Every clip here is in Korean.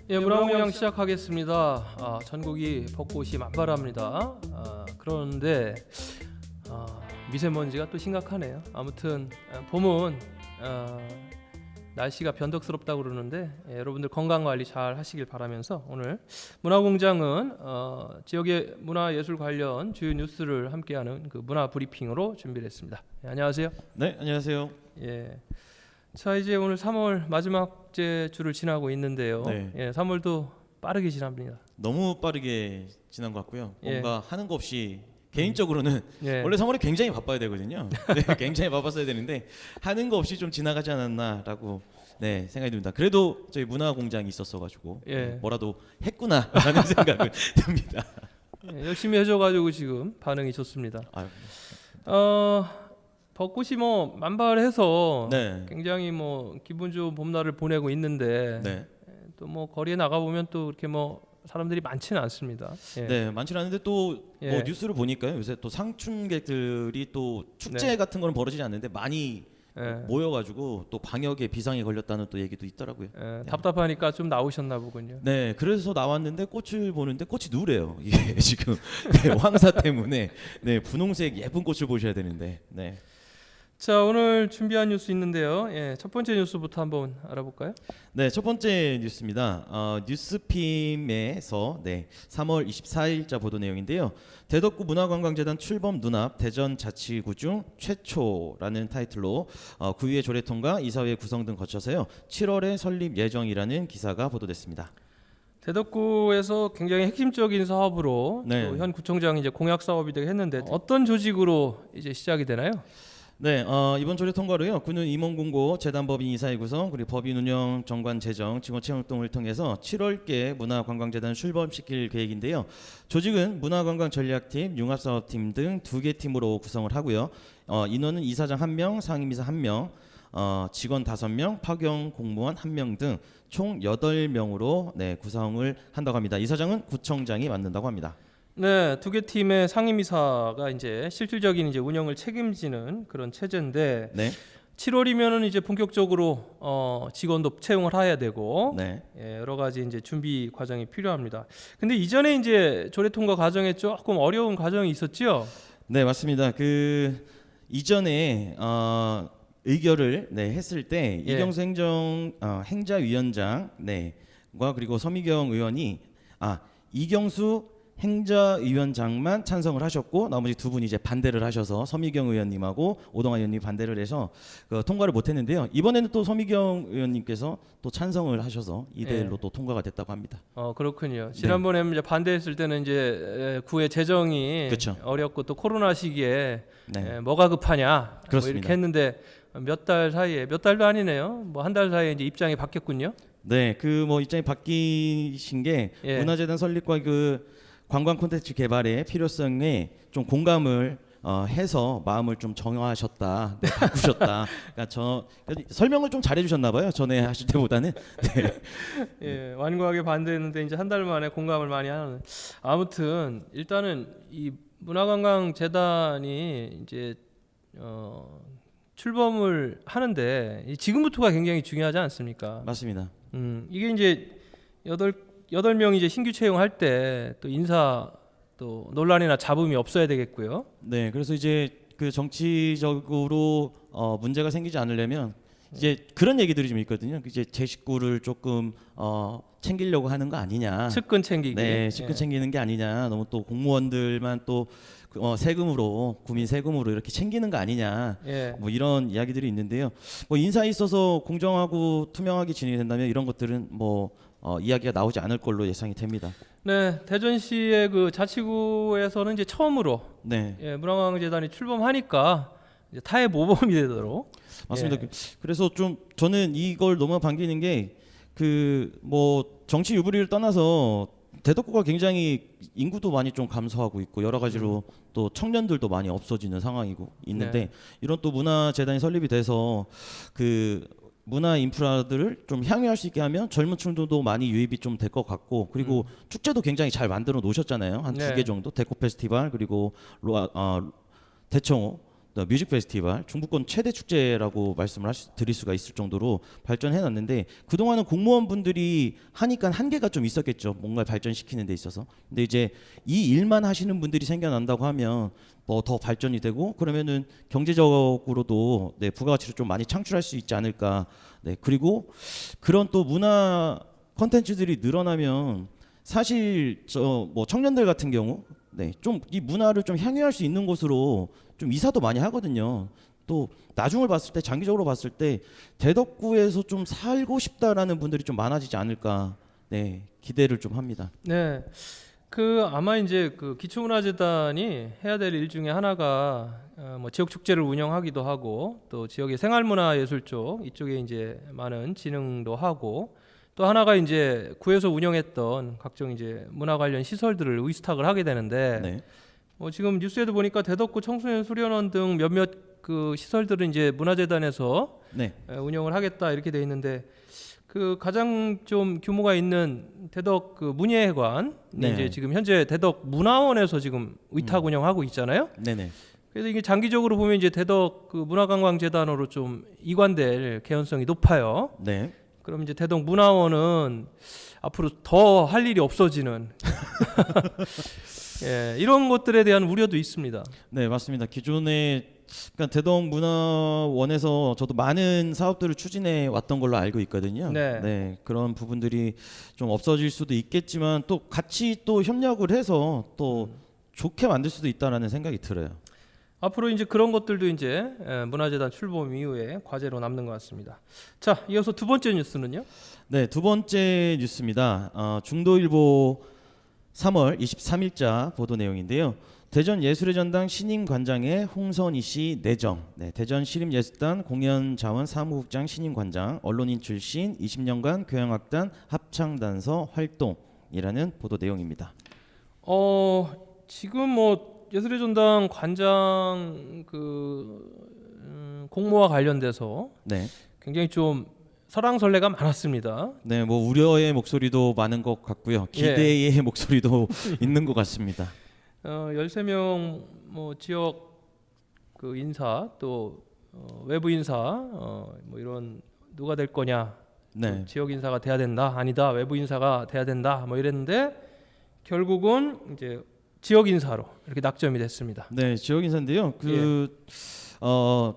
예, 문화공양 시작하겠습니다. 전국이 벚꽃이 만발합니다. 그런데 미세먼지가 또 심각하네요. 아무튼 봄은 날씨가 변덕스럽다고 그러는데 여러분들 건강 관리 잘 하시길 바라면서 오늘 문화공장은 지역의 문화예술 관련 주요 뉴스를 함께하는 그 문화 브리핑으로 준비를 했습니다. 안녕하세요. 네, 안녕하세요. 예. 자, 이제 오늘 3월 마지막째 주를 지나고 있는데요. 네. 예, 3월도 빠르게 지납니다. 너무 빠르게 지난 것 같고요. 예. 뭔가 하는 거 없이 개인적으로는 예. 원래 3월에 굉장히 바빠야 되거든요. 네, 굉장히 바빴어야 되는데 하는 거 없이 좀 지나가지 않았나라고 생각이 듭니다. 그래도 저희 문화공장이 있었어가지고 예. 뭐라도 했구나라는 생각을 듭니다. 예, 열심히 해줘가지고 지금 반응이 좋습니다. 아유, 벚꽃이 뭐 만발해서 네. 굉장히 뭐 기분 좋은 봄날을 보내고 있는데 네. 또 뭐 거리에 나가 보면 또 이렇게 뭐 사람들이 많지는 않습니다. 예. 네, 많지는 않은데 또 예. 뭐 뉴스를 보니까요. 요새 또 상춘객들이 또 축제 같은 거는 벌어지지 않는데 많이 예. 모여가지고 또 방역에 비상이 걸렸다는 또 얘기도 있더라고요. 예, 답답하니까 좀 나오셨나 보군요. 네, 그래서 나왔는데 꽃을 보는데 꽃이 누래요. 이게 지금 황사 때문에 분홍색 예쁜 꽃을 보셔야 되는데. 네. 자, 오늘 준비한 뉴스 있는데요. 예, 첫 번째 뉴스부터 한번 알아볼까요? 네, 첫 번째 뉴스입니다. 뉴스핌에서 3월 24일자 보도 내용인데요. 대덕구 문화관광재단 출범 눈앞 대전자치구 중 최초라는 타이틀로 구의회 조례통과 이사회 구성 등 거쳐서요 7월에 설립 예정이라는 기사가 보도됐습니다. 대덕구에서 굉장히 핵심적인 사업으로 네. 또 현 구청장이 이제 공약 사업이 되게 했는데 어떤 조직으로 이제 시작이 되나요? 네, 이번 조례 통과로요. 구는 임원공고, 재단법인 이사회 구성, 그리고 법인 운영, 정관 재정, 직원 채용 활동을 통해서 7월께 문화관광재단을 출범시킬 계획인데요. 조직은 문화관광전략팀, 융합사업팀 등 2개 팀으로 구성을 하고요. 인원은 이사장 1명, 상임이사 1명, 직원 5명, 파견 공무원 1명 등 총 8명으로 구성을 한다고 합니다. 이사장은 구청장이 맡는다고 합니다. 네, 2개 팀의 상임이사가 이제 실질적인 이제 운영을 책임지는 그런 체제인데 네. 7월이면은 이제 본격적으로 직원도 채용을 해야 되고 네. 예, 여러 가지 이제 준비 과정이 필요합니다. 근데 이전에 이제 조례 통과 과정에 조금 어려운 과정이 있었죠? 네, 맞습니다. 그 이전에 의결을 했을 때 예. 이경수 행자위원장과 그리고 서미경 의원이 이경수 행자위원장만 찬성을 하셨고 나머지 두 분이 이제 반대를 하셔서 서미경 의원님하고 오동환 의원님이 반대를 해서 통과를 못했는데요. 이번에는 또 서미경 의원님께서 또 찬성을 하셔서 2대1로 또 통과가 됐다고 합니다. 그렇군요. 지난번에 이제 반대했을 때는 이제 구의 재정이 그렇죠. 어렵고 또 코로나 시기에 네. 뭐가 급하냐 뭐 그렇습니다. 이렇게 했는데 몇 달 사이에 몇 달도 아니네요. 뭐 한 달 사이에 이제 입장이 바뀌었군요. 네, 그 뭐 입장이 바뀌신 게 예. 문화재단 설립과 그 관광 콘텐츠 개발의 필요성에 좀 공감을 해서 마음을 좀 정하셨다, 바꾸셨다. 그러니까 설명을 좀 잘해주셨나 봐요. 전에 하실 때보다는. 네. 예, 완고하게 반대했는데 이제 한 달 만에 공감을 많이 하는. 아무튼 일단은 이 문화관광재단이 이제 출범을 하는데 지금부터가 굉장히 중요하지 않습니까? 맞습니다. 이게 이제 여덟 명이 이제 신규 채용할 때 또 인사 또 논란이나 잡음이 없어야 되겠고요. 네, 그래서 이제 그 정치적으로 문제가 생기지 않으려면 이제 그런 얘기들이 좀 있거든요. 이제 제 식구를 조금 챙기려고 하는 거 아니냐. 측근 챙기기. 네, 측근 챙기는 게 아니냐. 너무 또 공무원들만 또 세금으로 국민 세금으로 이렇게 챙기는 거 아니냐. 예. 뭐 이런 이야기들이 있는데요. 뭐 인사에 있어서 공정하고 투명하게 진행이 된다면 이런 것들은 뭐 이야기가 나오지 않을 걸로 예상이 됩니다. 네, 대전시의 그 자치구에서는 이제 처음으로 네, 문화관광재단이 출범하니까 이제 타의 모범이 되도록. 맞습니다. 예. 그래서 좀 저는 이걸 너무 반기는 게 그 뭐 정치 유불리를 떠나서 대덕구가 굉장히 인구도 많이 좀 감소하고 있고 여러 가지로 또 청년들도 많이 없어지는 상황이고 있는데 네. 이런 또 문화재단이 설립이 돼서 그 문화 인프라들을 좀 향유할 수 있게 하면 젊은 층들도 많이 유입이 좀 될 것 같고 그리고 축제도 굉장히 잘 만들어 놓으셨잖아요. 한 2개 네. 정도 대코 페스티벌 그리고 대청호 뮤직 페스티벌, 중부권 최대 축제라고 말씀을 드릴 수가 있을 정도로 발전해놨는데 그동안은 공무원분들이 하니까 한계가 좀 있었겠죠. 뭔가 발전시키는 데 있어서. 근데 이제 이 일만 하시는 분들이 생겨난다고 하면 뭐 더 발전이 되고 그러면은 경제적으로도 네, 부가가치를 좀 많이 창출할 수 있지 않을까. 네, 그리고 그런 또 문화 콘텐츠들이 늘어나면 사실 저 뭐 청년들 같은 경우 네, 좀 이 문화를 좀 향유할 수 있는 곳으로 좀 이사도 많이 하거든요. 또 나중을 봤을 때 장기적으로 봤을 때 대덕구에서 좀 살고 싶다라는 분들이 좀 많아지지 않을까. 네, 기대를 좀 합니다. 네. 그 아마 이제 그 기초문화재단이 해야 될 일 중에 하나가 뭐 지역 축제를 운영하기도 하고 또 지역의 생활문화예술 쪽 이쪽에 이제 많은 진흥도 하고 또 하나가 이제 구에서 운영했던 각종 이제 문화 관련 시설들을 의스탁을 하게 되는데 네. 뭐 지금 뉴스에도 보니까 대덕구 청소년 수련원 등 몇몇 그 시설들은 이제 문화재단에서 네. 운영을 하겠다 이렇게 돼 있는데 그 가장 좀 규모가 있는 대덕 그 문예회관 네. 이제 지금 현재 대덕 문화원에서 지금 의탁 운영하고 있잖아요. 네네. 그래서 이게 장기적으로 보면 이제 대덕 그 문화관광재단으로 좀 이관될 개연성이 높아요. 네. 그럼 이제 대덕 문화원은 앞으로 더 할 일이 없어지는 예, 이런 것들에 대한 우려도 있습니다. 네, 맞습니다. 기존에 그러니까 대덕문화원에서 저도 많은 사업들을 추진해 왔던 걸로 알고 있거든요. 네. 그런 부분들이 좀 없어질 수도 있겠지만 또 같이 또 협력을 해서 또 좋게 만들 수도 있다라는 생각이 들어요. 앞으로 이제 그런 것들도 이제 문화재단 출범 이후에 과제로 남는 것 같습니다. 자, 이어서 두 번째 뉴스는요. 네, 두 번째 뉴스입니다. 중도일보 3월 23일자 보도 내용인데요. 대전 예술의 전당 신임 관장의 홍선희 씨 내정. 네, 대전 시립예술단 공연자원 사무국장 신임 관장, 언론인 출신 20년간 교향악단 합창단서 활동이라는 보도 내용입니다. 지금 뭐 예술의 전당 관장 공모와 관련돼서 네. 굉장히 좀 설왕설래가 많았습니다. 네, 뭐 우려의 목소리도 많은 것 같고요. 기대의 목소리도 있는 것 같습니다. 13명 뭐 지역 그 인사 또 외부 인사 뭐 이런 누가 될 거냐? 네. 지역 인사가 돼야 된다. 아니다. 외부 인사가 돼야 된다. 뭐 이랬는데 결국은 이제 지역 인사로 이렇게 낙점이 됐습니다. 네, 지역 인사인데요.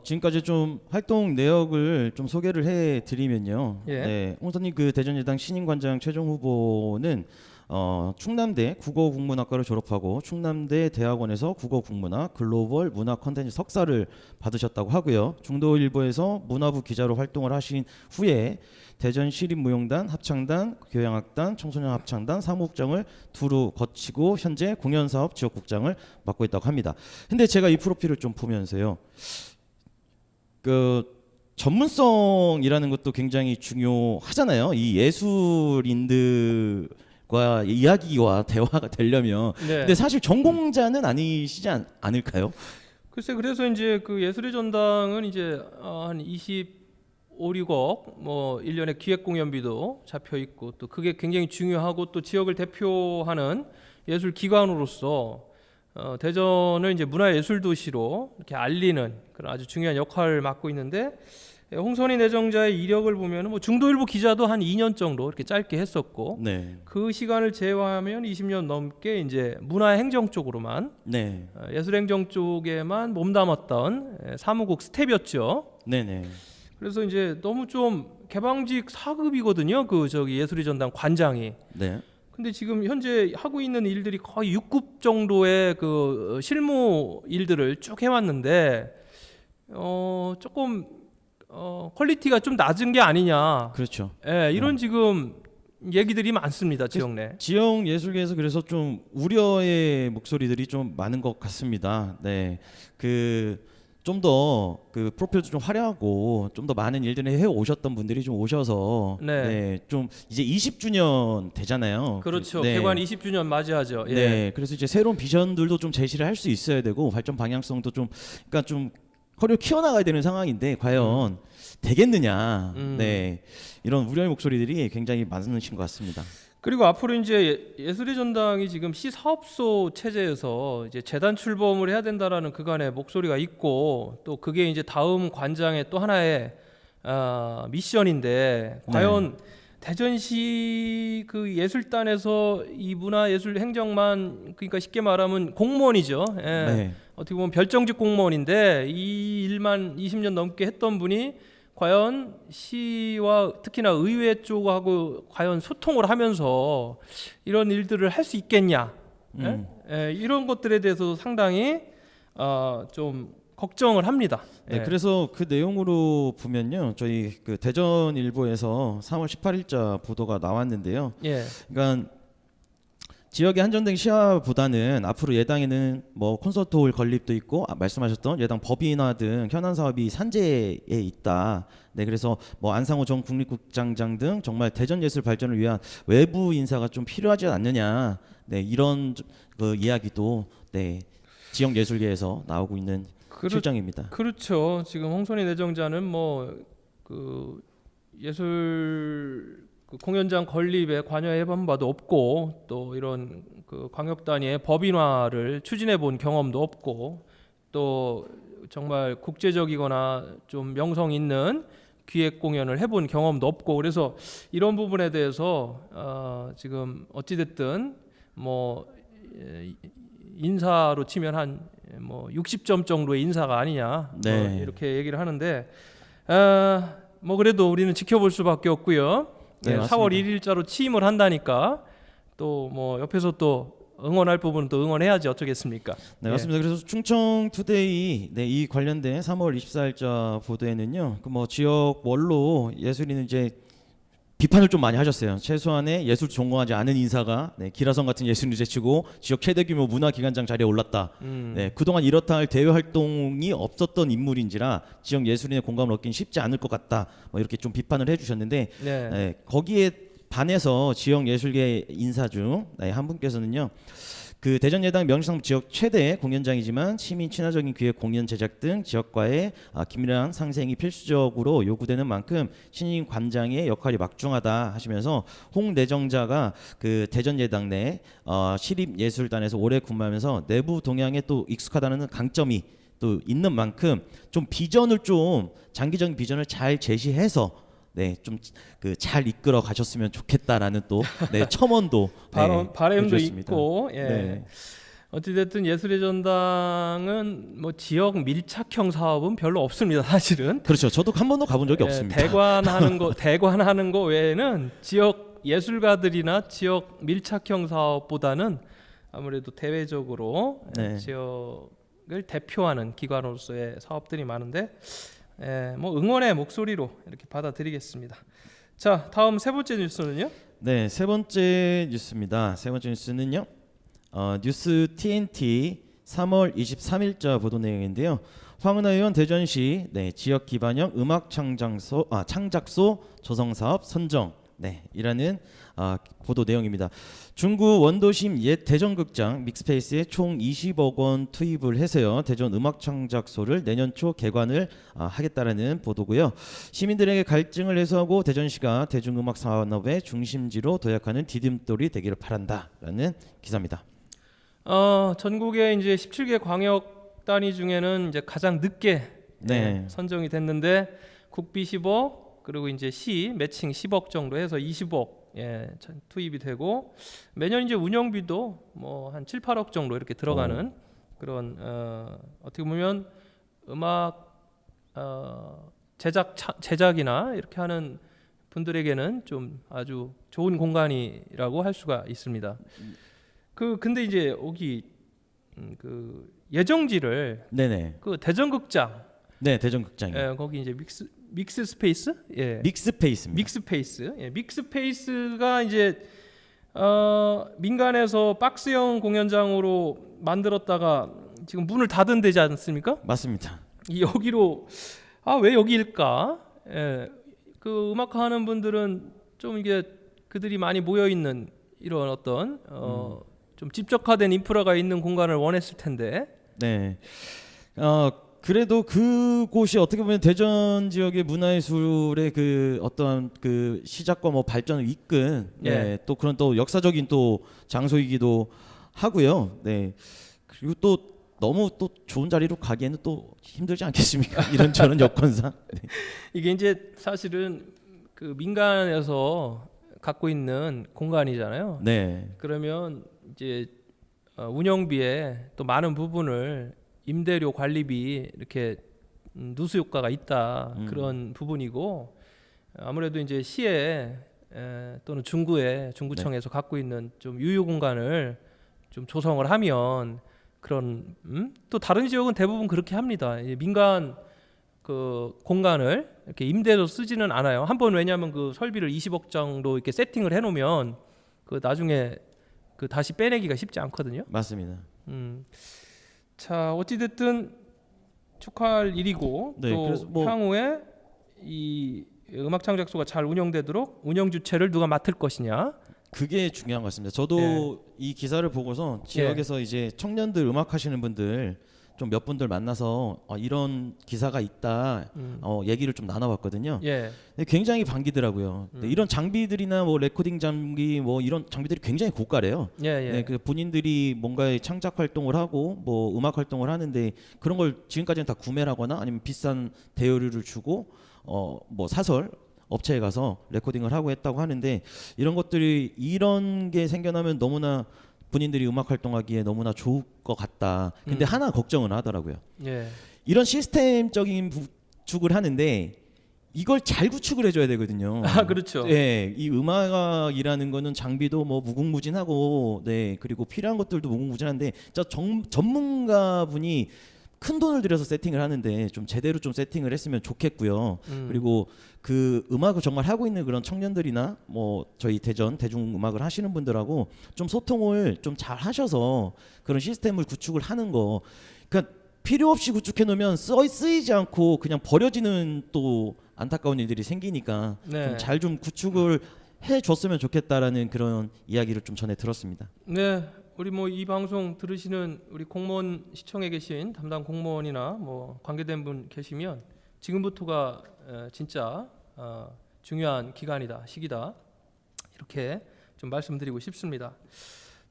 지금까지 좀 활동 내역을 좀 소개를 해드리면요. 예. 네, 홍선님 그 대전예당 신임관장 최종 후보는 충남대 국어국문학과를 졸업하고 충남대 대학원에서 국어국문학 글로벌 문화 콘텐츠 석사를 받으셨다고 하고요. 중도일보에서 문화부 기자로 활동을 하신 후에 대전 시립무용단, 합창단, 교향악단, 청소년 합창단 사무국장을 두루 거치고 현재 공연사업 지역국장을 맡고 있다고 합니다. 근데 제가 이 프로필을 좀 보면서요. 그 전문성이라는 것도 굉장히 중요하잖아요. 이 예술인들과 이야기와 대화가 되려면. 네. 근데 사실 전공자는 아니시지 않을까요? 글쎄 그래서 이제 그 예술의 전당은 이제 한 25, 6억 뭐 1년에 기획 공연비도 잡혀 있고 또 그게 굉장히 중요하고 또 지역을 대표하는 예술 기관으로서 대전을 이제 문화예술 도시로 이렇게 알리는 그런 아주 중요한 역할을 맡고 있는데 홍선희 내정자의 이력을 보면 뭐 중도일보 기자도 한 2년 정도 이렇게 짧게 했었고 네. 그 시간을 제외하면 20년 넘게 이제 문화행정 쪽으로만 네. 예술행정 쪽에만 몸담았던 사무국 스텝이었죠. 네네. 그래서 이제 너무 좀 개방직 4급이거든요. 그 저기 예술의 전당 관장이. 네. 근데 지금 현재 하고 있는 일들이 거의 6급 정도의 그 실무 일들을 쭉 해왔는데 조금 퀄리티가 좀 낮은 게 아니냐. 그렇죠. 예, 이런 지금 얘기들이 많습니다. 지역 내. 지역 예술계에서 그래서 좀 우려의 목소리들이 좀 많은 것 같습니다. 네, 좀 더 그 프로필도 좀 화려하고 좀 더 많은 일들을 해 오셨던 분들이 좀 오셔서 네. 좀 이제 20주년 되잖아요. 그렇죠. 네. 개관 20주년 맞이하죠. 예. 네, 그래서 이제 새로운 비전들도 좀 제시를 할 수 있어야 되고 발전 방향성도 좀 그러니까 좀 커리어 키워나가야 되는 상황인데 과연 되겠느냐. 네, 이런 우려의 목소리들이 굉장히 많으신 것 같습니다. 그리고 앞으로 이제 예술의 전당이 지금 시사업소 체제에서 이제 재단 출범을 해야 된다라는 그간의 목소리가 있고 또 그게 이제 다음 관장의 또 하나의 미션인데 과연 대전시 그 예술단에서 이 문화예술행정만 그러니까 쉽게 말하면 공무원이죠. 예. 네. 어떻게 보면 별정직 공무원인데 이 일만 20년 넘게 했던 분이 과연 시와 특히나 의회 쪽하고 과연 소통을 하면서 이런 일들을 할 수 있겠냐? 이런 것들에 대해서 상당히 좀 걱정을 합니다. 네, 그래서 그 내용으로 보면요, 저희 그 대전일보에서 3월 18일자 보도가 나왔는데요. 예. 그러니까 지역의 한정된 시야보다는 앞으로 예당에는 뭐 콘서트홀 건립도 있고 말씀하셨던 예당 법인화 등 현안 사업이 산재에 있다. 네, 그래서 뭐 안상호 전 국립국장장 등 정말 대전 예술 발전을 위한 외부 인사가 좀 필요하지 않느냐. 네, 이런 그 이야기도 네, 지역 예술계에서 나오고 있는 실정입니다. 그렇죠. 지금 홍선희 내정자는 뭐 그 예술 그 공연장 건립에 관여해본 바도 없고 또 이런 그 광역 단위의 법인화를 추진해 본 경험도 없고 또 정말 국제적이거나 좀 명성 있는 기획 공연을 해본 경험도 없고 그래서 이런 부분에 대해서 지금 어찌 됐든 뭐 인사로 치면 한 뭐 60점 정도의 인사가 아니냐 네. 이렇게 얘기를 하는데 뭐 그래도 우리는 지켜볼 수밖에 없고요. 네, 4월 1일자로 취임을 한다니까 또 뭐 옆에서 또 응원할 부분은 또 응원해야지 어쩌겠습니까? 네, 맞습니다. 그래서 충청 투데이 네, 이 관련된 3월 24일자 보도에는요. 그 뭐 지역 원로 예술인은 이제 비판을 좀 많이 하셨어요. 최소한의 예술 전공하지 않은 인사가 네, 기라성 같은 예술인을 제치고 지역 최대 규모 문화기관장 자리에 올랐다. 네, 그동안 이렇다 할 대외 활동이 없었던 인물인지라 지역 예술인의 공감을 얻긴 쉽지 않을 것 같다. 뭐 이렇게 좀 비판을 해주셨는데 네. 네, 거기에 반해서 지역 예술계 인사 중 한 분께서는요. 그 대전예당 명시상 지역 최대 공연장이지만 시민 친화적인 기획 공연 제작 등 지역과의 긴밀한 상생이 필수적으로 요구되는 만큼 신임 관장의 역할이 막중하다 하시면서 홍 내정자가 그 대전예당 내 시립예술단에서 오래 근무하면서 내부 동향에 또 익숙하다는 강점이 또 있는 만큼 좀 비전을 좀 장기적인 비전을 잘 제시해서 네, 좀 그 잘 이끌어 가셨으면 좋겠다라는 또 네, 첨언도 바람도 해주셨습니다. 있고 예. 네. 어찌됐든 예술의 전당은 뭐 지역 밀착형 사업은 별로 없습니다. 사실은 그렇죠. 저도 한 번도 가본 적이 없습니다. 대관하는 거 외에는 지역 예술가들이나 지역 밀착형 사업보다는 아무래도 대외적으로 네. 지역을 대표하는 기관으로서의 사업들이 많은데 뭐 응원의 목소리로 이렇게 받아들이겠습니다. 자, 다음 세 번째 뉴스는요? 네, 세 번째 뉴스입니다. 세 번째 뉴스는요. 뉴스 TNT 3월 23일자 보도 내용인데요. 황은하 의원 대전시 네, 지역 기반형 음악 창작소 조성 사업 선정 네, 이라는 보도 내용입니다. 중구 원도심 옛 대전극장 믹스페이스에 총 20억 원 투입을 해서요. 대전 음악창작소를 내년 초 개관을 하겠다라는 보도고요. 시민들에게 갈증을 해소하고 대전시가 대중음악 산업의 중심지로 도약하는 디딤돌이 되기를 바란다라는 기사입니다. 전국에 이제 17개 광역 단위 중에는 이제 가장 늦게 네. 선정이 됐는데 국비 10억 그리고 이제 시 매칭 10억 정도 해서 20억 투입이 되고 매년 이제 운영비도 뭐 한 7, 8억 정도 이렇게 들어가는 그런 어떻게 보면 음악 제작이나 이렇게 하는 분들에게는 좀 아주 좋은 공간이라고 할 수가 있습니다. 근데 이제 여기 그 예정지를 네네. 그 대전극장 네, 대전극장이요. 거기 이제 믹스 스페이스? 믹스페이스입니다. 믹스페이스. 믹스페이스가 이제 민간에서 박스형 공연장으로 만들었다가 지금 문을 닫은 데지 않습니까? 맞습니다. 여기로 왜 여기일까? 그 음악하는 분들은 좀 이게 그들이 많이 모여 있는 이런 어떤 좀 집적화된 인프라가 있는 공간을 원했을 텐데. 네. 그래도 그곳이 어떻게 보면 대전 지역의 문화예술의 그 어떠한 그 시작과 뭐 발전을 이끈 네, 또 그런 또 역사적인 또 장소이기도 하고요. 네. 그리고 또 너무 또 좋은 자리로 가기에는 또 힘들지 않겠습니까? 이런저런 여건상. 네. 이게 이제 사실은 그 민간에서 갖고 있는 공간이잖아요. 네. 그러면 이제 운영비에 또 많은 부분을 임대료 관리비 이렇게 누수 효과가 있다 그런 부분이고 아무래도 이제 시에 또는 중구청에서 갖고 있는 좀 유휴 공간을 좀 조성을 하면 그런 또 다른 지역은 대부분 그렇게 합니다. 민간 그 공간을 이렇게 임대로 쓰지는 않아요. 한번 왜냐하면 그 설비를 20억 정도 이렇게 세팅을 해놓으면 그 나중에 그 다시 빼내기가 쉽지 않거든요. 맞습니다. 자 어찌 됐든 축하할 일이고 네, 또 그래서 뭐 향후에 이 음악창작소가 잘 운영되도록 운영 주체를 누가 맡을 것이냐. 그게 중요한 것 같습니다. 저도 이 기사를 보고서 지역에서 이제 청년들 음악 하시는 분들 좀 몇 분들 만나서 이런 기사가 있다 얘기를 좀 나눠봤거든요. 근데 굉장히 반기더라고요. 네, 이런 장비들이나 뭐 레코딩 장비 뭐 이런 장비들이 굉장히 고가래요. 네, 그 본인들이 뭔가의 창작 활동을 하고 뭐 음악 활동을 하는데 그런 걸 지금까지는 다 구매를 하거나 아니면 비싼 대여료를 주고 뭐 사설 업체에 가서 레코딩을 하고 했다고 하는데 이런 게 생겨나면 너무나 본인들이 음악 활동하기에 너무나 좋을 것 같다. 근데 하나 걱정은 하더라고요. 이런 시스템적인 구축을 하는데 이걸 잘 구축을 해줘야 되거든요. 아 그렇죠. 네, 이 음악이라는 거는 장비도 뭐 무궁무진하고, 네 그리고 필요한 것들도 무궁무진한데, 전문가분이 큰 돈을 들여서 세팅을 하는데 좀 제대로 좀 세팅을 했으면 좋겠고요. 그리고 그 음악을 정말 하고 있는 그런 청년들이나 뭐 저희 대전 대중음악을 하시는 분들하고 좀 소통을 좀 잘 하셔서 그런 시스템을 구축을 하는 거. 그러니까 필요 없이 구축해 놓으면 쓰이지 않고 그냥 버려지는 또 안타까운 일들이 생기니까 좀 잘 좀 구축을 해 줬으면 좋겠다라는 그런 이야기를 좀 전에 들었습니다. 네. 우리 뭐 이 방송 들으시는 우리 공무원 시청에 계신 담당 공무원이나 뭐 관계된 분 계시면 지금부터가 진짜 중요한 시기다 이렇게 좀 말씀드리고 싶습니다.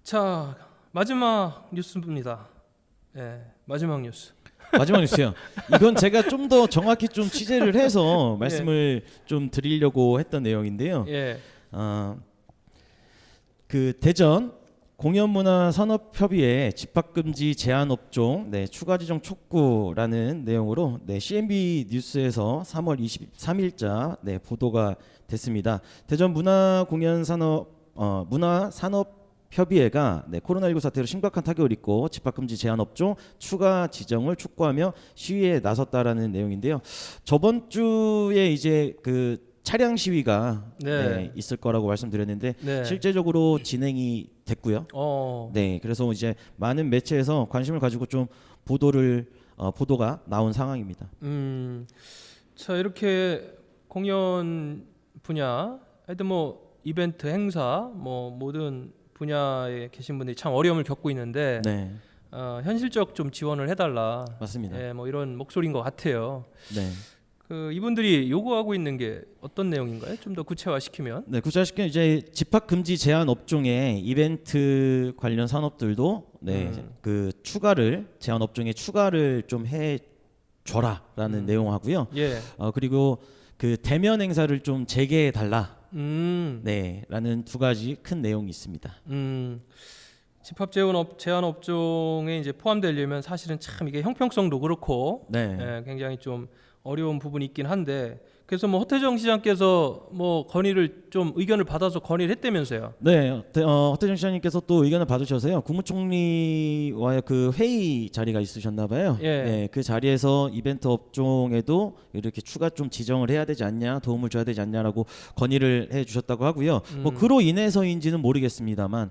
자 마지막 뉴스입니다. 마지막 뉴스. 마지막 뉴스요. 이건 제가 좀 더 정확히 좀 취재를 해서 말씀을 좀 드리려고 했던 내용인데요. 그 대전 공연문화산업협의회 집합금지 제한 업종 추가 지정 촉구라는 내용으로 CNB 뉴스에서 3월 23일자 보도가 됐습니다. 대전 문화산업협의회가 코로나19 사태로 심각한 타격을 입고 집합금지 제한 업종 추가 지정을 촉구하며 시위에 나섰다라는 내용인데요. 저번 주에 이제 그 차량 시위가 있을 거라고 말씀드렸는데 실제적으로 진행이 됐고요. 그래서 이제 많은 매체에서 관심을 가지고 좀 보도가 나온 상황입니다. 자 이렇게 공연 분야, 하여튼 뭐 이벤트 행사, 뭐 모든 분야에 계신 분들이 참 어려움을 겪고 있는데 현실적 좀 지원을 해달라. 맞습니다. 뭐 이런 목소리인 것 같아요. 네. 그 이분들이 요구하고 있는 게 어떤 내용인가요? 좀 더 구체화시키면? 구체화시키면 이제 집합 금지 제한 업종의 이벤트 관련 산업들도 그 제한 업종에 추가를 좀 해줘라라는 내용하고요. 그리고 그 대면 행사를 좀 재개해 달라. 라는 두 가지 큰 내용이 있습니다. 집합 제한 업종에 이제 포함되려면 사실은 참 이게 형평성도 그렇고 굉장히 좀 어려운 부분이 있긴 한데 그래서 뭐 허태정 시장께서 뭐 의견을 받아서 건의를 했다면서요? 허태정 시장님께서 또 의견을 받으셔서요. 국무총리와의 그 회의 자리가 있으셨나 봐요. 그 자리에서 이벤트 업종에도 이렇게 추가 좀 지정을 해야 되지 않냐, 도움을 줘야 되지 않냐라고 건의를 해주셨다고 하고요. 뭐 그로 인해서인지는 모르겠습니다만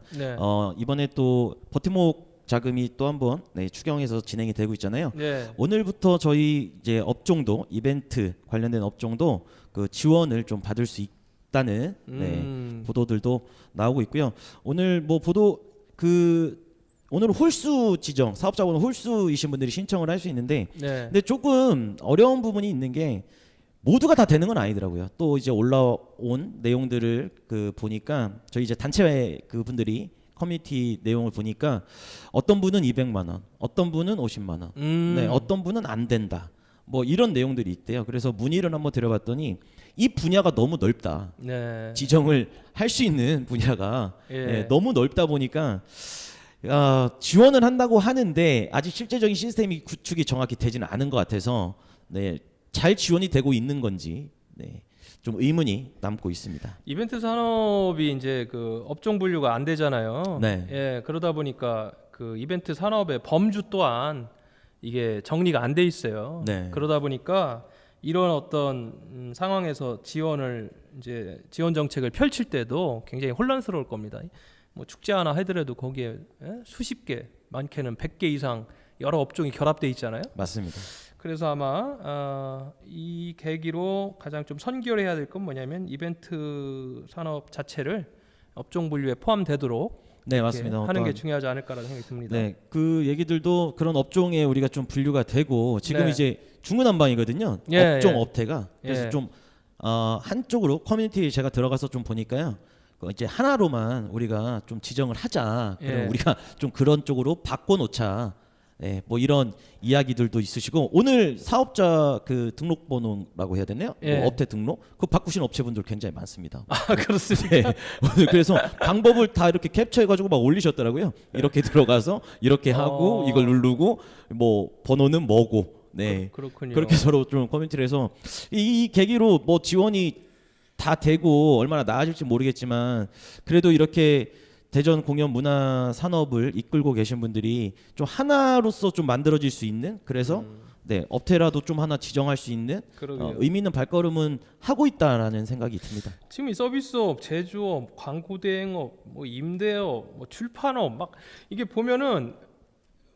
이번에 또 버팀목 자금이 또 한번 추경해서 진행이 되고 있잖아요. 오늘부터 저희 이제 업종도 이벤트 관련된 업종도 그 지원을 좀 받을 수 있다는 보도들도 나오고 있고요. 오늘 뭐 오늘 홀수 지정 사업자번호 홀수이신 분들이 신청을 할 수 있는데 네. 근데 조금 어려운 부분이 있는 게 모두가 다 되는 건 아니더라고요. 또 이제 올라온 내용들을 그 보니까 저희 이제 단체 그 분들이 커뮤니티 내용을 보니까 어떤 분은 200만 원, 어떤 분은 50만 원, 네, 어떤 분은 안 된다. 뭐 이런 내용들이 있대요. 그래서 문의를 한번 드려봤더니 이 분야가 너무 넓다. 네. 지정을 할 수 있는 분야가 예. 네, 너무 넓다 보니까 지원을 한다고 하는데 아직 실제적인 시스템이 구축이 정확히 되지는 않은 것 같아서 네, 잘 지원이 되고 있는 건지 네, 좀 의문이 남고 있습니다. 이벤트 산업이 이제 그 업종 분류가 안 되잖아요. 네. 예, 그러다 보니까 그 이벤트 산업의 범주 또한 이게 정리가 안 돼 있어요. 네. 그러다 보니까 이런 어떤 상황에서 지원 정책을 펼칠 때도 굉장히 혼란스러울 겁니다. 뭐 축제 하나 하더라도 거기에 수십 개, 많게는 100개 이상 여러 업종이 결합돼 있잖아요. 맞습니다. 그래서 아마 이 계기로 가장 좀 선결해야 될 건 뭐냐면 이벤트 산업 자체를 업종 분류에 포함되도록 네, 이렇게 맞습니다. 하는 게 어떠한- 중요하지 않을까라는 생각이 듭니다. 네, 그 얘기들도 그런 업종에 우리가 좀 분류가 되고 지금 네. 이제 중구난방이거든요. 예, 업종 예. 업태가 그래서 예. 좀 한쪽으로 커뮤니티 제가 들어가서 좀 보니까요. 이제 하나로만 우리가 좀 지정을 하자. 그럼 예. 우리가 좀 그런 쪽으로 바꿔놓자. 네, 뭐 이런 이야기들도 있으시고 오늘 사업자 그 등록번호라고 해야 되나요? 예. 뭐 업태 등록 그 바꾸신 업체분들 굉장히 많습니다. 그렇습니다. 네, 오늘 그래서 방법을 다 이렇게 캡처해가지고 막 올리셨더라고요. 이렇게 들어가서 이렇게 하고 이걸 누르고 뭐 번호는 뭐고, 네, 그렇군요. 그렇게 서로 좀 커뮤니티를 해서 이 계기로 뭐 지원이 다 되고 얼마나 나아질지 모르겠지만 그래도 이렇게 대전 공연 문화 산업을 이끌고 계신 분들이 좀 하나로서 좀 만들어질 수 있는 그래서 네, 업태라도 좀 하나 지정할 수 있는 그러게요. 의미 있는 발걸음은 하고 있다라는 생각이 듭니다. 지금 이 서비스업, 제조업, 광고 대행업, 뭐 임대업, 뭐 출판업 막 이게 보면은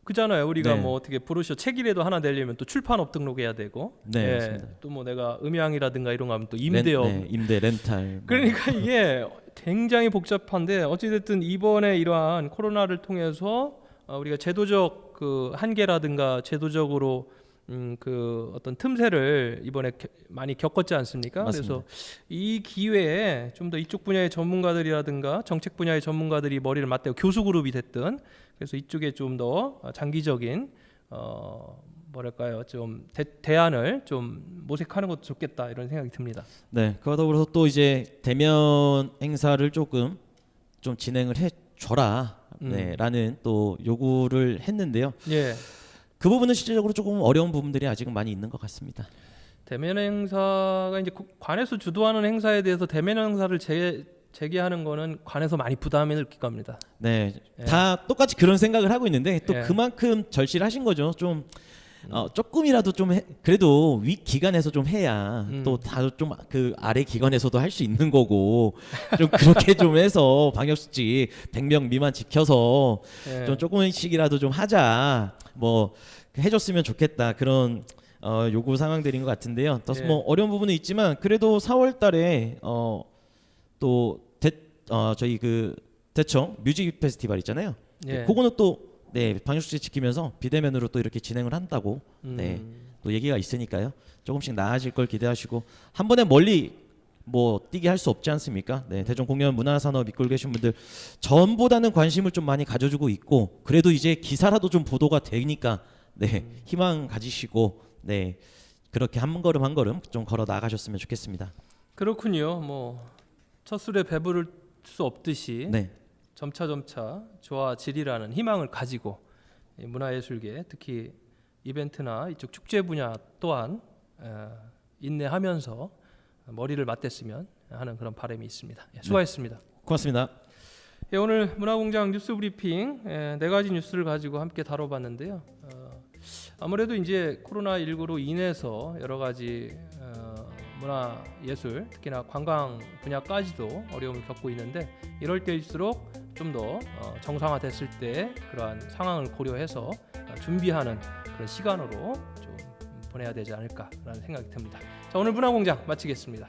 그잖아요. 우리가 네. 뭐 어떻게 브로셔 책이라도 하나 내려면 또 출판업 등록해야 되고, 네, 맞습니다. 또 뭐 내가 음향이라든가 이런 거 하면 또 임대업. 임대 렌탈. 뭐. 그러니까 이게 굉장히 복잡한데 어찌됐든 이번에 이러한 코로나를 통해서 우리가 제도적 그 한계라든가 제도적으로 그 어떤 틈새를 이번에 많이 겪었지 않습니까? 맞습니다. 그래서 이 기회에 좀 더 이쪽 분야의 전문가들이라든가 정책 분야의 전문가들이 머리를 맞대고 교수 그룹이 됐든 그래서 이쪽에 좀 더 장기적인 뭐랄까요 좀 대안을 좀 모색하는 것도 좋겠다 이런 생각이 듭니다. 네, 그러다 보서 또 이제 대면 행사를 조금 좀 진행을 해 줘라. 네라는 또 요구를 했는데요. 예. 그 부분은 실질적으로 조금 어려운 부분들이 아직은 많이 있는 것 같습니다. 대면 행사가 이제 관에서 주도하는 행사에 대해서 대면 행사를 재개하는 거는 관에서 많이 부담을 느낄 겁니다. 네, 예. 다 똑같이 그런 생각을 하고 있는데 또 예. 그만큼 절실을 하신 거죠. 좀 조금이라도 좀 그래도 위 기관에서 좀 해야 또 다들 좀 그 아래 기관에서도 할 수 있는 거고 좀 그렇게 좀 해서 방역수칙 100명 미만 지켜서 예. 좀 조금씩이라도 좀 하자 뭐 해줬으면 좋겠다 그런 요구 상황들인 것 같은데요. 또 예. 뭐 어려운 부분은 있지만 그래도 4월달에 또 저희 그 대청 뮤직 페스티벌 있잖아요. 예. 그거는 또 네, 방역수칙 지키면서 비대면으로 또 이렇게 진행을 한다고 네, 또 얘기가 있으니까요. 조금씩 나아질 걸 기대하시고 한 번에 멀리 뭐 뛰게 할 수 없지 않습니까? 네, 대전 공연 문화산업 이끌고 계신 분들 전보다는 관심을 좀 많이 가져주고 있고 그래도 이제 기사라도 좀 보도가 되니까 네, 희망 가지시고 네, 그렇게 한 걸음 한 걸음 좀 걸어 나가셨으면 좋겠습니다. 그렇군요. 뭐 첫 술에 배부를 수 없듯이 네, 점차 좋아지리라는 희망을 가지고 이 문화예술계 특히 이벤트나 이쪽 축제 분야 또한 인내하면서 머리를 맞댔으면 하는 그런 바람이 있습니다. 예, 수고하셨습니다. 고맙습니다. 예, 오늘 문화공장 뉴스 브리핑 네 가지 뉴스를 가지고 함께 다뤄봤는데요. 아무래도 이제 코로나19로 인해서 여러 가지 문화 예술 특히나 관광 분야까지도 어려움을 겪고 있는데 이럴 때일수록 좀 더 정상화됐을 때 그러한 상황을 고려해서 준비하는 그런 시간으로 좀 보내야 되지 않을까라는 생각이 듭니다. 자, 오늘 문화공장 마치겠습니다.